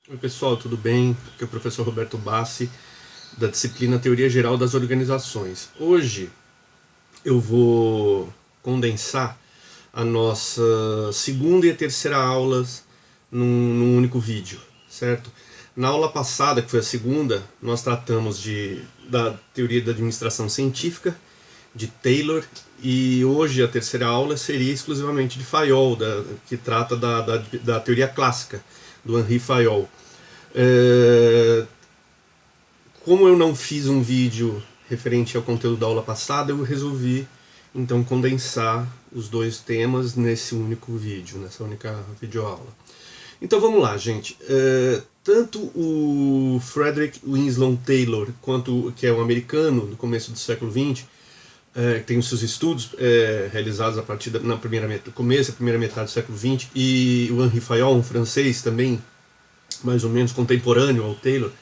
Oi pessoal, tudo bem? Aqui é o professor Roberto Bassi, da disciplina Teoria Geral das Organizações. Hoje eu vou condensar a nossa segunda e a terceira aulas num único vídeo, certo? Na aula passada, que foi a segunda, nós tratamos da teoria da administração científica, de Taylor, e hoje a terceira aula seria exclusivamente de Fayol, que trata da teoria clássica, do Henri Fayol. É, Como eu não fiz um vídeo referente ao conteúdo da aula passada, eu resolvi então condensar os dois temas nesse único vídeo, nessa única videoaula. Então vamos lá, gente. Tanto o Frederick Winslow Taylor, quanto que é um americano do começo do século XX, tem os seus estudos realizados a partir começo da primeira metade do século XX, e o Henri Fayol, um francês também, mais ou menos contemporâneo ao Taylor,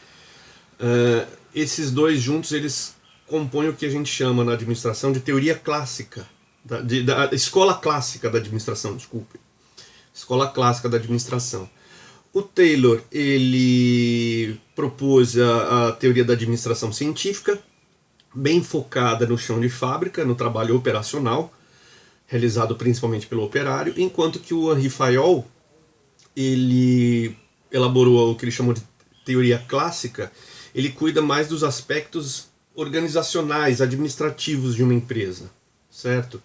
esses dois juntos eles compõem o que a gente chama na administração de teoria clássica, da escola clássica da administração, desculpe. Escola clássica da administração. O Taylor ele propôs a teoria da administração científica, bem focada no chão de fábrica, no trabalho operacional, realizado principalmente pelo operário, enquanto que o Henri Fayol ele elaborou o que ele chamou de teoria clássica. Ele cuida mais dos aspectos organizacionais, administrativos de uma empresa, certo?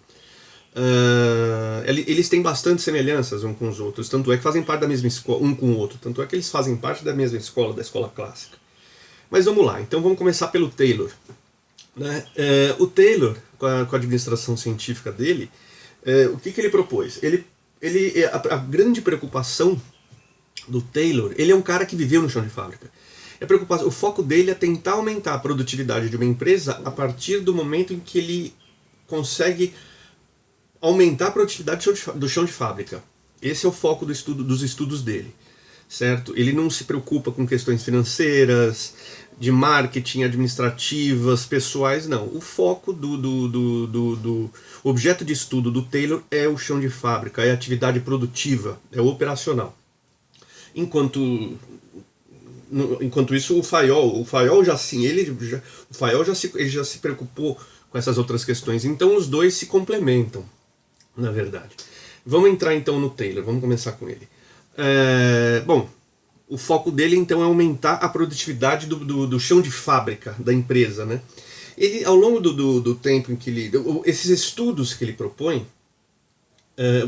Eles têm bastante semelhanças uns com os outros, tanto é que fazem parte da mesma escola, um com o outro, tanto é que eles fazem parte da mesma escola, da escola clássica. Mas vamos lá, então vamos começar pelo Taylor. Né? O Taylor, com a administração científica dele, o que ele propôs? A grande preocupação do Taylor, ele é um cara que viveu no chão de fábrica. O foco dele é tentar aumentar a produtividade de uma empresa a partir do momento em que ele consegue aumentar a produtividade do chão de fábrica. Esse é o foco dos estudos dele, certo? Ele não se preocupa com questões financeiras, de marketing, administrativas, pessoais, não. O foco do objeto de estudo do Taylor é o chão de fábrica, é a atividade produtiva, é o operacional. Enquanto isso, o Fayol já se preocupou com essas outras questões. Então os dois se complementam, na verdade. Vamos entrar então no Taylor, vamos começar com ele. Bom, o foco dele então é aumentar a produtividade do chão de fábrica da empresa, né? Ele, ao longo do tempo em que esses estudos que ele propõe,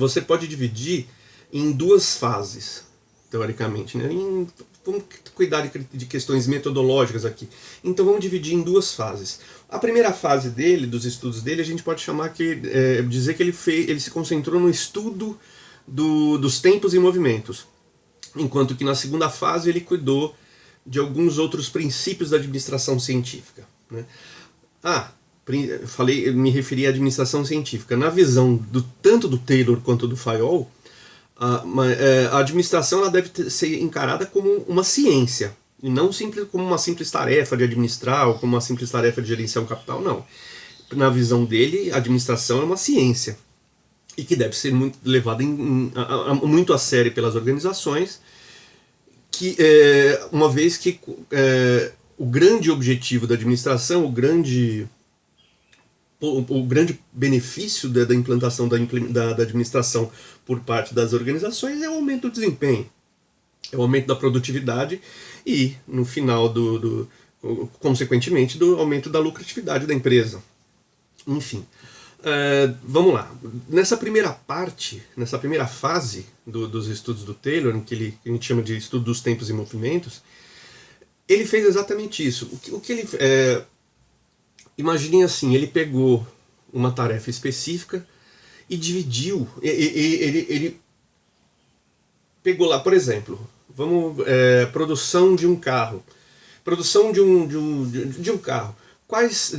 você pode dividir em duas fases, teoricamente, né? Vamos cuidar de questões metodológicas aqui. Então vamos dividir em duas fases. A primeira fase dos estudos dele, a gente pode dizer que ele se concentrou no estudo dos tempos e movimentos, enquanto que na segunda fase ele cuidou de alguns outros princípios da administração científica, né? Me referi à administração científica. Na visão tanto do Taylor quanto do Fayol, a administração ela deve ser encarada como uma ciência, e não como uma simples tarefa de administrar ou como uma simples tarefa de gerenciar um capital, não. Na visão dele, a administração é uma ciência e que deve ser levada muito a sério pelas organizações, uma vez que o grande objetivo da administração, o grande benefício da implantação da administração por parte das organizações é o aumento do desempenho, é o aumento da produtividade e, no final, consequentemente, do aumento da lucratividade da empresa. Enfim, vamos lá. Nessa primeira fase dos estudos do Taylor, em que a gente chama de estudo dos tempos e movimentos, ele fez exatamente isso. Imaginem assim, ele pegou uma tarefa específica e dividiu. Ele pegou lá, por exemplo, produção de um carro. Produção de um carro. Quais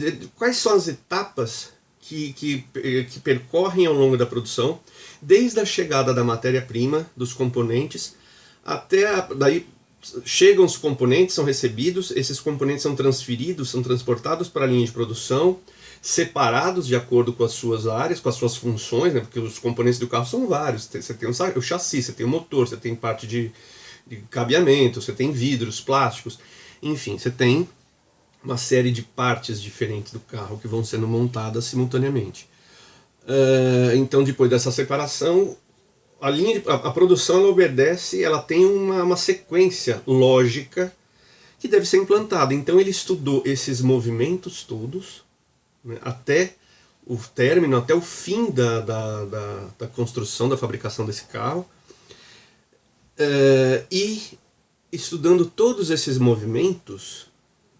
são as etapas que percorrem ao longo da produção, desde a chegada da matéria-prima, dos componentes, daí chegam os componentes, são recebidos, esses componentes são transferidos, são transportados para a linha de produção, separados de acordo com as suas áreas, com as suas funções, né? Porque os componentes do carro são vários. Você tem o chassi, você tem o motor, você tem parte de cabeamento, você tem vidros, plásticos, enfim, você tem uma série de partes diferentes do carro que vão sendo montadas simultaneamente. Então, depois dessa separação, a produção ela obedece, ela tem uma sequência lógica que deve ser implantada. Então ele estudou esses movimentos todos, né, até o término, até o fim da construção, da fabricação desse carro, e estudando todos esses movimentos,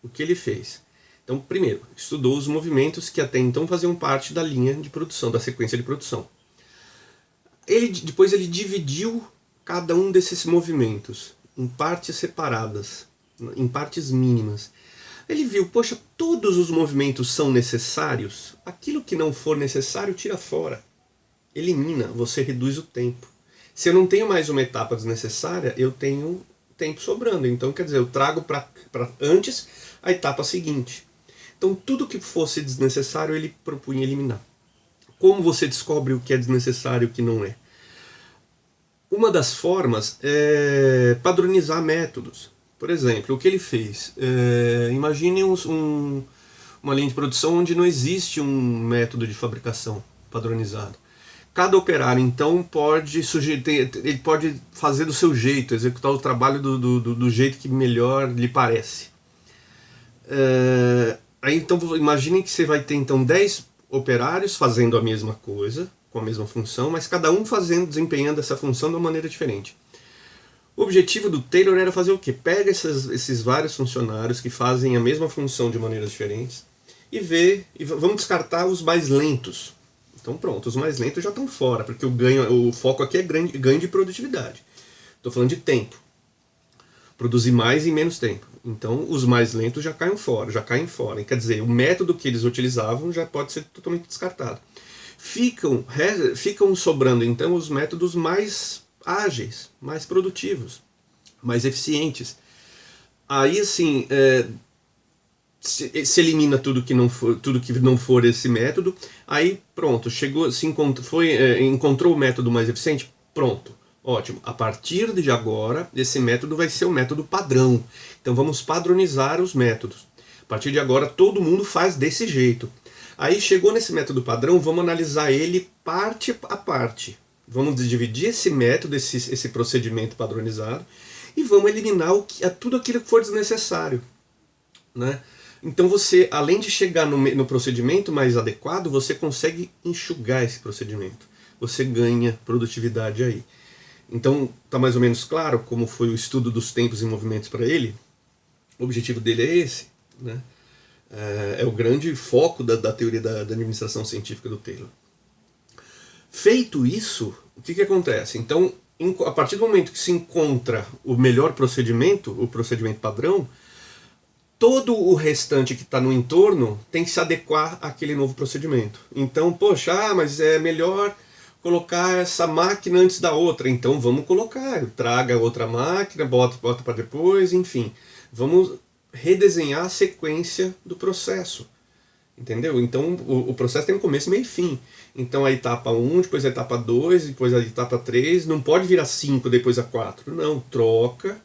o que ele fez? Então, primeiro, estudou os movimentos que até então faziam parte da linha de produção, da sequência de produção. Depois ele dividiu cada um desses movimentos em partes separadas, em partes mínimas. Ele viu, poxa, todos os movimentos são necessários, aquilo que não for necessário tira fora, elimina, você reduz o tempo. Se eu não tenho mais uma etapa desnecessária, eu tenho tempo sobrando, então quer dizer, eu trago para antes a etapa seguinte. Então tudo que fosse desnecessário ele propunha eliminar. Como você descobre o que é desnecessário e o que não é? Uma das formas é padronizar métodos. Por exemplo, o que ele fez? Imagine uma linha de produção onde não existe um método de fabricação padronizado. Cada operário, então, ele pode fazer do seu jeito, executar o trabalho do jeito que melhor lhe parece. Aí, então, imagine que você vai ter, então, 10 operários fazendo a mesma coisa, com a mesma função, mas cada um desempenhando essa função de uma maneira diferente. O objetivo do Taylor era fazer o quê? Pega esses vários funcionários que fazem a mesma função de maneiras diferentes e vamos descartar os mais lentos. Então pronto, os mais lentos já estão fora, porque o foco aqui é ganho de produtividade. Estou falando de tempo. Produzir mais em menos tempo. Então os mais lentos já caem fora. Quer dizer, o método que eles utilizavam já pode ser totalmente descartado. Ficam sobrando então os métodos mais ágeis, mais produtivos, mais eficientes. Aí assim, se elimina tudo que não for esse método, aí pronto, encontrou o método mais eficiente, pronto, ótimo. A partir de agora, esse método vai ser o método padrão. Então vamos padronizar os métodos. A partir de agora, todo mundo faz desse jeito. Aí chegou nesse método padrão, vamos analisar ele parte a parte. Vamos dividir esse método, esse procedimento padronizado, e vamos eliminar tudo aquilo que for desnecessário, né? Então você, além de chegar no procedimento mais adequado, você consegue enxugar esse procedimento. Você ganha produtividade aí. Então está mais ou menos claro como foi o estudo dos tempos e movimentos para ele? O objetivo dele é esse, né? É o grande foco da teoria da administração científica do Taylor. Feito isso, o que acontece? Então, a partir do momento que se encontra o melhor procedimento, o procedimento padrão, todo o restante que está no entorno tem que se adequar àquele novo procedimento. Então, poxa, mas é melhor colocar essa máquina antes da outra. Então vamos colocar, traga outra máquina, bota para depois, enfim. Vamos redesenhar a sequência do processo. Entendeu? Então o processo tem um começo, meio e fim. Então a etapa 1, depois a etapa 2, depois a etapa 3, não pode virar 5, depois a 4. Não, troca,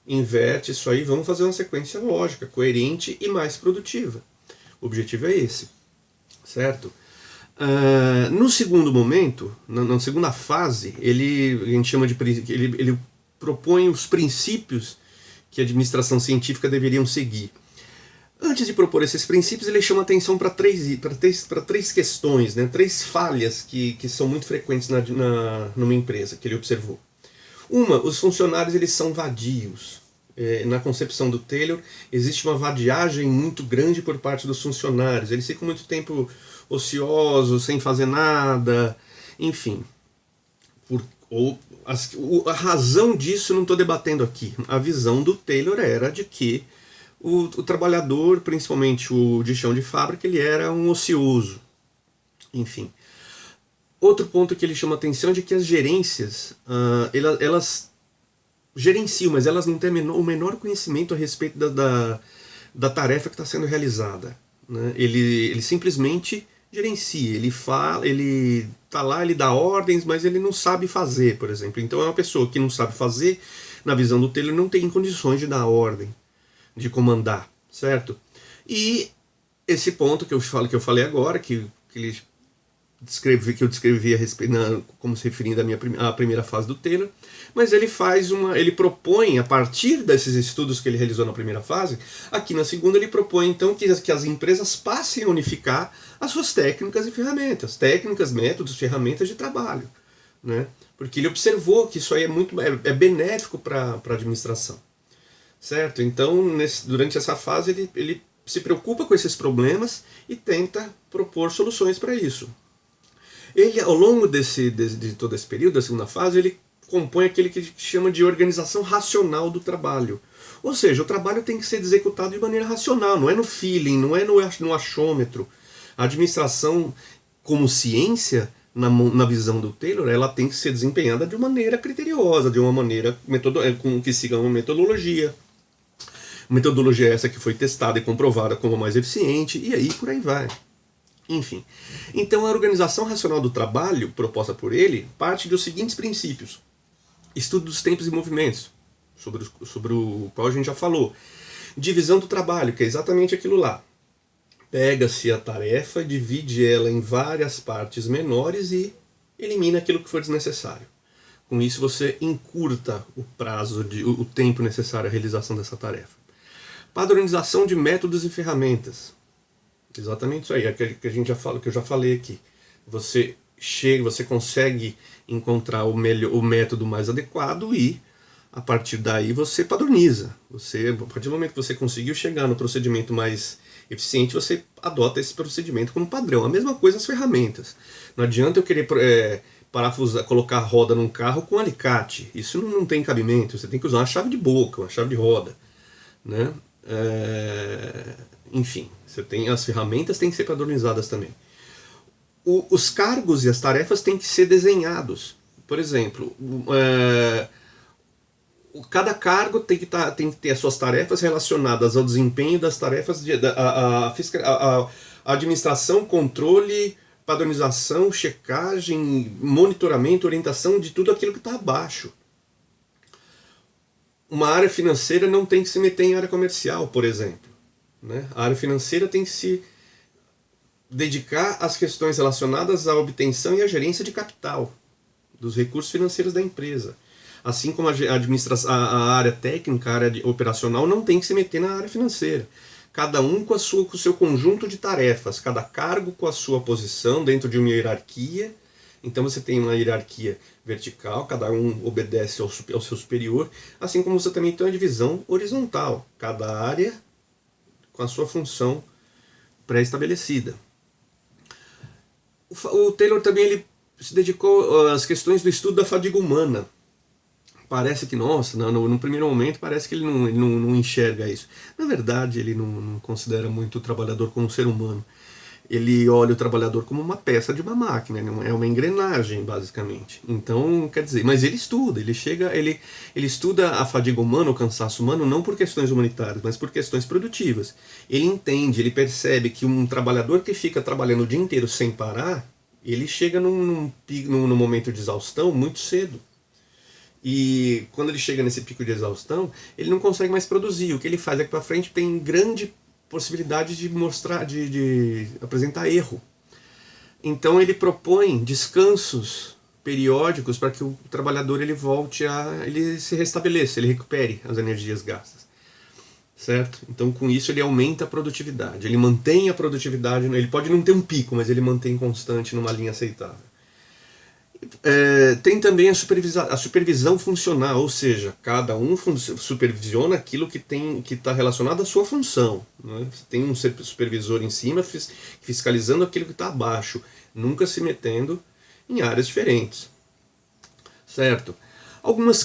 inverte isso aí, vamos fazer uma sequência lógica, coerente e mais produtiva. O objetivo é esse, certo? No segundo momento, na segunda fase, a gente chama ele propõe os princípios que a administração científica deveriam seguir. Antes de propor esses princípios, ele chama atenção para três questões, né? 3 falhas que são muito frequentes numa empresa que ele observou. Uma, os funcionários eles são vadios. Na concepção do Taylor, existe uma vadiagem muito grande por parte dos funcionários. Eles ficam muito tempo ociosos, sem fazer nada, enfim. A razão disso eu não estou debatendo aqui. A visão do Taylor era de que o trabalhador, principalmente o de chão de fábrica, ele era um ocioso. Enfim. Outro ponto que ele chama atenção é de que as gerências, elas gerenciam, mas elas não têm o menor conhecimento a respeito da tarefa que está sendo realizada, né? Ele simplesmente gerencia, ele está lá, ele dá ordens, mas ele não sabe fazer, por exemplo. Então é uma pessoa que não sabe fazer, na visão do Taylor, não tem condições de dar ordem, de comandar, certo? E esse ponto que eu falei agora, que eu descrevi a respeito, como se referindo à primeira fase do Taylor, mas ele propõe, a partir desses estudos que ele realizou na primeira fase, aqui na segunda ele propõe então que as empresas passem a unificar as suas técnicas e ferramentas, técnicas, métodos, ferramentas de trabalho, né? Porque ele observou que isso aí é benéfico para a administração, certo? Então, durante essa fase, ele se preocupa com esses problemas e tenta propor soluções para isso. Ele, ao longo de todo esse período, da segunda fase, ele compõe aquele que chama de organização racional do trabalho. Ou seja, o trabalho tem que ser executado de maneira racional, não é no feeling, não é no achômetro. A administração, como ciência, na visão do Taylor, ela tem que ser desempenhada de uma maneira criteriosa, de uma maneira que siga uma metodologia. Metodologia essa que foi testada e comprovada como a mais eficiente, e aí por aí vai. Enfim, então a organização racional do trabalho, proposta por ele, parte dos seguintes princípios. Estudo dos tempos e movimentos, sobre o qual a gente já falou. Divisão do trabalho, que é exatamente aquilo lá. Pega-se a tarefa, divide ela em várias partes menores e elimina aquilo que for desnecessário. Com isso você encurta o tempo necessário à realização dessa tarefa. Padronização de métodos e ferramentas. Exatamente isso aí, é que eu já falei aqui. Você consegue encontrar o método mais adequado e, a partir daí, você padroniza. A partir do momento que você conseguiu chegar no procedimento mais eficiente, você adota esse procedimento como padrão. A mesma coisa as ferramentas. Não adianta eu querer colocar a roda num carro com alicate. Isso não tem cabimento. Você tem que usar uma chave de boca, uma chave de roda, né? Enfim, as ferramentas têm que ser padronizadas também. Os cargos e as tarefas têm que ser desenhados. Por exemplo, cada cargo tem que ter as suas tarefas relacionadas ao desempenho das tarefas, a administração, controle, padronização, checagem, monitoramento, orientação de tudo aquilo que está abaixo. Uma área financeira não tem que se meter em área comercial, por exemplo, né? A área financeira tem que se dedicar às questões relacionadas à obtenção e à gerência de capital, dos recursos financeiros da empresa. Assim como a área técnica, a área operacional não tem que se meter na área financeira. Cada um com o seu conjunto de tarefas, cada cargo com a sua posição dentro de uma hierarquia. Então você tem uma hierarquia vertical, cada um obedece ao seu superior, assim como você também tem uma divisão horizontal, cada área com a sua função pré-estabelecida. O Taylor também ele se dedicou às questões do estudo da fadiga humana. Parece que, nossa, no primeiro momento parece que ele não enxerga isso. Na verdade, ele não considera muito o trabalhador como um ser humano. Ele olha o trabalhador como uma peça de uma máquina, é uma engrenagem, basicamente. Então, quer dizer, mas ele estuda, ele estuda a fadiga humana, o cansaço humano, não por questões humanitárias, mas por questões produtivas. Ele entende, ele percebe que um trabalhador que fica trabalhando o dia inteiro sem parar, ele chega num momento de exaustão muito cedo. E quando ele chega nesse pico de exaustão, ele não consegue mais produzir. O que ele faz é que para frente tem grande possibilidade de apresentar erro. Então ele propõe descansos periódicos para que o trabalhador ele se restabeleça, ele recupere as energias gastas, certo? Então com isso ele aumenta a produtividade, ele mantém a produtividade, ele pode não ter um pico, mas ele mantém constante numa linha aceitável. Tem também a supervisão funcional, ou seja, cada um supervisiona aquilo que está relacionado à sua função, né? Tem um supervisor em cima fiscalizando aquilo que está abaixo, nunca se metendo em áreas diferentes, certo? Algumas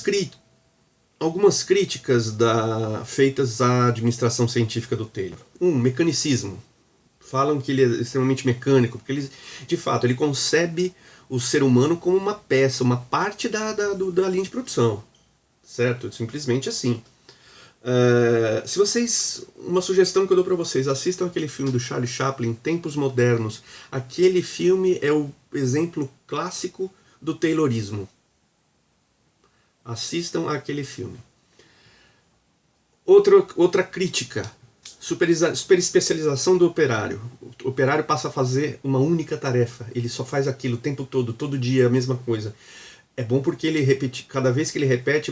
críticas feitas à administração científica do Taylor. Mecanicismo. Falam que ele é extremamente mecânico, porque de fato ele concebe o ser humano como uma peça, uma parte da linha de produção, certo? Simplesmente assim. Uma sugestão que eu dou para vocês, assistam aquele filme do Charlie Chaplin, Tempos Modernos. Aquele filme é o exemplo clássico do Taylorismo. Assistam aquele filme. Outra crítica, super especialização do operário. O operário passa a fazer uma única tarefa, ele só faz aquilo o tempo todo dia a mesma coisa. É bom porque ele repete, cada vez que ele repete,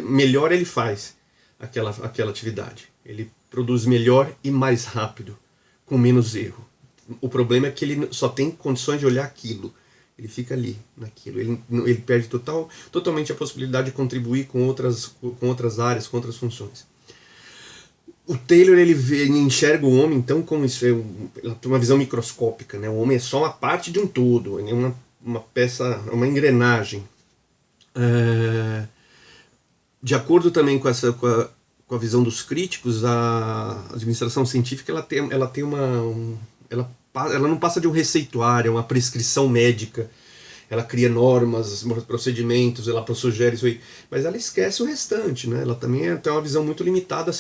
melhor ele faz aquela atividade. Ele produz melhor e mais rápido, com menos erro. O problema é que ele só tem condições de olhar aquilo. Ele fica ali, naquilo. Ele perde totalmente a possibilidade de contribuir com outras áreas, com outras funções. O Taylor ele enxerga o homem então como isso, ele tem uma visão microscópica, né? O homem é só uma parte de um todo, ele é uma peça, uma engrenagem. De acordo também com a visão dos críticos, a administração científica ela não passa de um receituário, uma prescrição médica. Ela cria normas, procedimentos, ela sugere isso aí, mas ela esquece o restante, né? Ela também tem uma visão muito limitada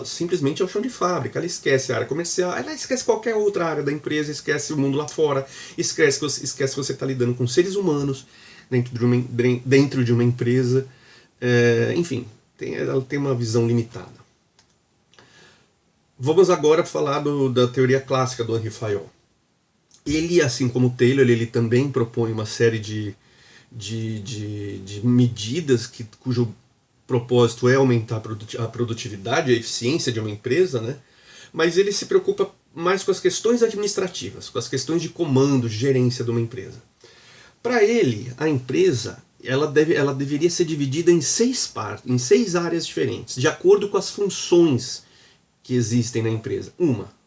simplesmente ao chão de fábrica. Ela esquece a área comercial, ela esquece qualquer outra área da empresa, esquece o mundo lá fora, esquece que você está lidando com seres humanos dentro de uma empresa. Enfim, ela tem uma visão limitada. Vamos agora falar da teoria clássica do Henri Fayol. Ele, assim como o Taylor, ele também propõe uma série de medidas cujo propósito é aumentar a produtividade, a eficiência de uma empresa, né? Mas ele se preocupa mais com as questões administrativas, com as questões de comando, de gerência de uma empresa. Para ele, a empresa ela deveria ser dividida em 6 áreas diferentes, de acordo com as funções que existem na empresa.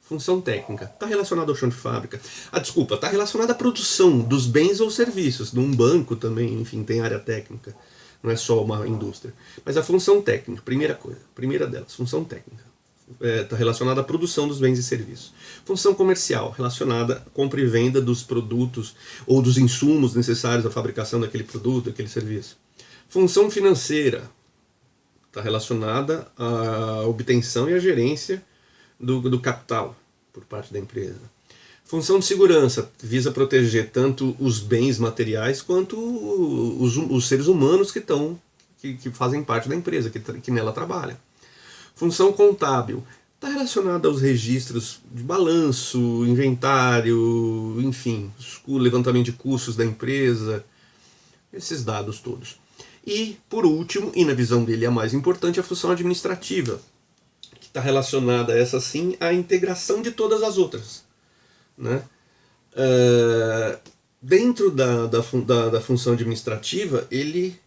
Função técnica, está relacionada ao chão de fábrica. Está relacionada à produção dos bens ou serviços. Num banco também, enfim, tem área técnica. Não é só uma indústria. Mas a função técnica, primeira delas, função técnica. Está relacionada à produção dos bens e serviços. Função comercial, relacionada à compra e venda dos produtos ou dos insumos necessários à fabricação daquele produto, daquele serviço. Função financeira, está relacionada à obtenção e à gerência do capital por parte da empresa. Função de segurança visa proteger tanto os bens materiais quanto os seres humanos que fazem parte da empresa, que nela trabalham. Função contábil está relacionada aos registros de balanço, inventário, enfim, o levantamento de custos da empresa, esses dados todos. E, por último, e na visão dele a mais importante, a função administrativa, está relacionada, essa sim, à integração de todas as outras, né? Dentro da função administrativa, ele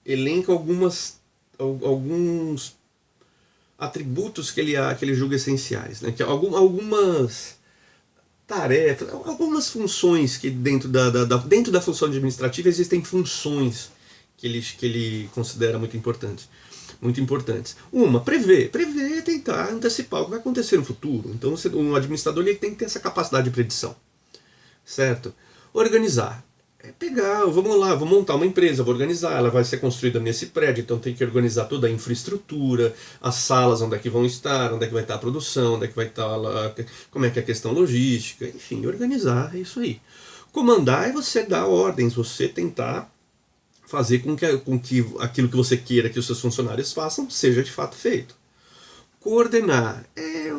elenca alguns atributos que ele julga essenciais, né? Que algumas tarefas, algumas funções que dentro da função administrativa existem funções que ele considera muito importantes. Prever é tentar antecipar o que vai acontecer no futuro. Então um administrador ele tem que ter essa capacidade de predição, certo? Organizar, vamos montar uma empresa, vou organizar, ela vai ser construída nesse prédio, então tem que organizar toda a infraestrutura, as salas onde é que vão estar, onde é que vai estar a produção, onde é que vai estar, como é que é a questão logística, enfim, organizar, é isso aí. Comandar é você dar ordens, você tentar fazer com que aquilo que você queira que os seus funcionários façam seja de fato feito. Coordenar é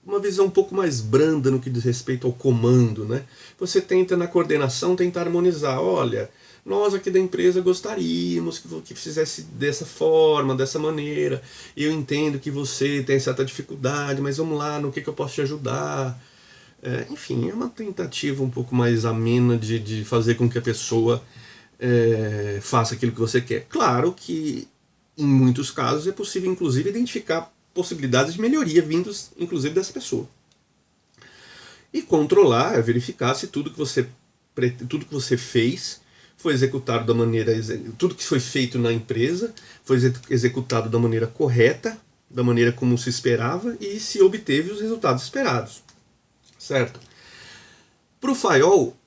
uma visão um pouco mais branda no que diz respeito ao comando, né? Você tenta na coordenação tentar harmonizar. Olha, nós aqui da empresa gostaríamos que fizesse dessa forma, dessa maneira. Eu entendo que você tem certa dificuldade, mas vamos lá, no que eu posso te ajudar? Enfim, é uma tentativa um pouco mais amena de fazer com que a pessoa faça aquilo que você quer. Claro que em muitos casos é possível inclusive identificar possibilidades de melhoria vindos inclusive dessa pessoa. E controlar, verificar se tudo que você fez foi executado da maneira, tudo que foi feito na empresa foi executado da maneira correta, da maneira como se esperava e se obteve os resultados esperados, certo? Para o Fayol,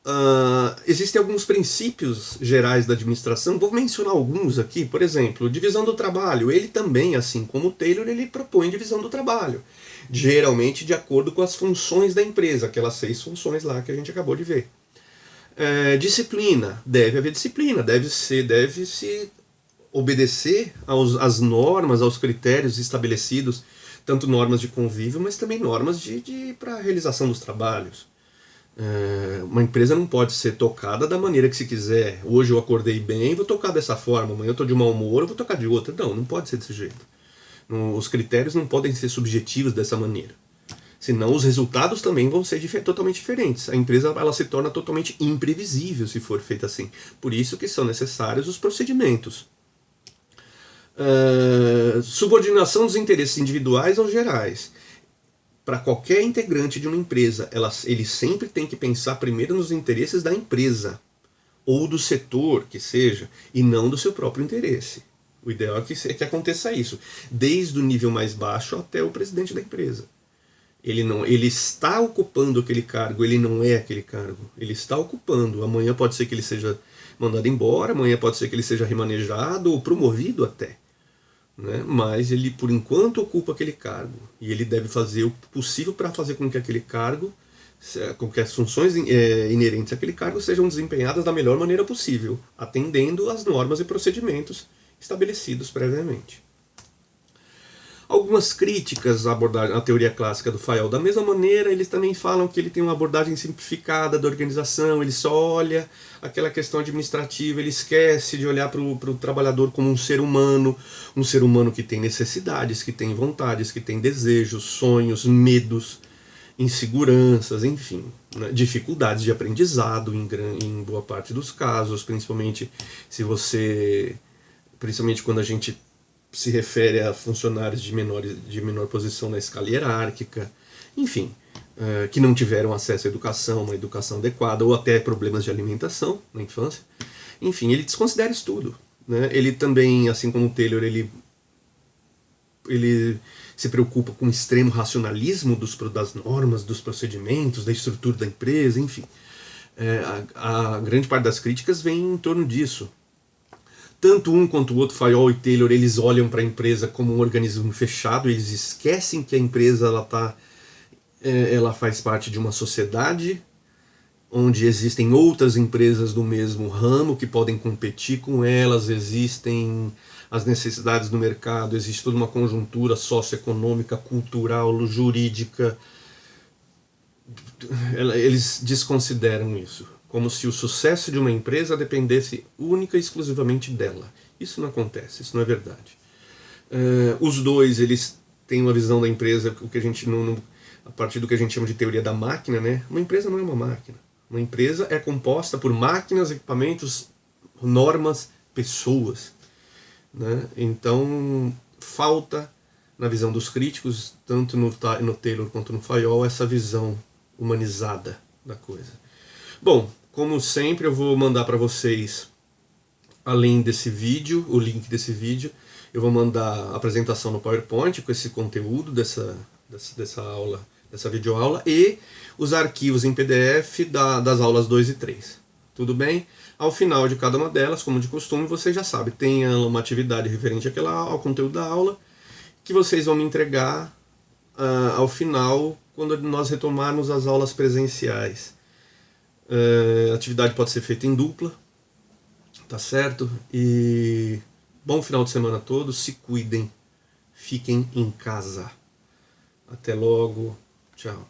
existem alguns princípios gerais da administração, vou mencionar alguns aqui, por exemplo, divisão do trabalho. Ele também, assim como o Taylor, ele propõe divisão do trabalho, geralmente de acordo com as funções da empresa, aquelas 6 funções lá que a gente acabou de ver. Disciplina, deve haver disciplina, deve-se obedecer às normas, aos critérios estabelecidos, tanto normas de convívio, mas também normas para a realização dos trabalhos. Uma empresa não pode ser tocada da maneira que se quiser. Hoje eu acordei bem, vou tocar dessa forma, amanhã eu estou de mau humor, eu vou tocar de outra. Não pode ser desse jeito. Os critérios não podem ser subjetivos dessa maneira. Senão os resultados também vão ser totalmente diferentes. A empresa ela se torna totalmente imprevisível se for feita assim. Por isso que são necessários os procedimentos. Subordinação dos interesses individuais aos gerais. Para qualquer integrante de uma empresa, ele sempre tem que pensar primeiro nos interesses da empresa, ou do setor que seja, e não do seu próprio interesse. O ideal é que aconteça isso, desde o nível mais baixo até o presidente da empresa. Ele está ocupando aquele cargo, ele não é aquele cargo. Ele está ocupando. Amanhã pode ser que ele seja mandado embora, amanhã pode ser que ele seja remanejado ou promovido até. Né? Mas ele, por enquanto, ocupa aquele cargo. E ele deve fazer o possível para fazer com que aquele cargo, com que as funções inerentes àquele cargo sejam desempenhadas da melhor maneira possível, atendendo às normas e procedimentos estabelecidos previamente. Algumas críticas à teoria clássica do Fayol. Da mesma maneira, eles também falam que ele tem uma abordagem simplificada da organização, ele só olha aquela questão administrativa, ele esquece de olhar para o trabalhador como um ser humano que tem necessidades, que tem vontades, que tem desejos, sonhos, medos, inseguranças, enfim, né? Dificuldades de aprendizado em boa parte dos casos, principalmente quando a gente se refere a funcionários de menor posição na escala hierárquica, enfim, que não tiveram acesso à educação, uma educação adequada, ou até problemas de alimentação na infância. Enfim, ele desconsidera isso tudo. Né? Ele também, assim como o Taylor, ele se preocupa com o extremo racionalismo das normas, dos procedimentos, da estrutura da empresa, enfim. A grande parte das críticas vem em torno disso. Tanto um quanto o outro, Fayol e Taylor, eles olham para a empresa como um organismo fechado, eles esquecem que a empresa ela faz parte de uma sociedade onde existem outras empresas do mesmo ramo que podem competir com elas, existem as necessidades do mercado, existe toda uma conjuntura socioeconômica, cultural, jurídica. Eles desconsideram isso, como se o sucesso de uma empresa dependesse única e exclusivamente dela. Isso não acontece, isso não é verdade. Os dois, eles têm uma visão da empresa, o que a gente a partir do que a gente chama de teoria da máquina, né? Uma empresa não é uma máquina. Uma empresa é composta por máquinas, equipamentos, normas, pessoas. Né? Então, falta, na visão dos críticos, tanto no Taylor quanto no Fayol, essa visão humanizada da coisa. Bom, como sempre, eu vou mandar para vocês, além desse vídeo, o link desse vídeo, eu vou mandar a apresentação no PowerPoint com esse conteúdo dessa aula, dessa videoaula, e os arquivos em PDF das aulas 2 e 3. Tudo bem? Ao final de cada uma delas, como de costume, você já sabe, tem uma atividade referente ao conteúdo da aula, que vocês vão me entregar ao final, quando nós retomarmos as aulas presenciais. A atividade pode ser feita em dupla, tá certo? E bom final de semana a todos, se cuidem, fiquem em casa. Até logo, tchau.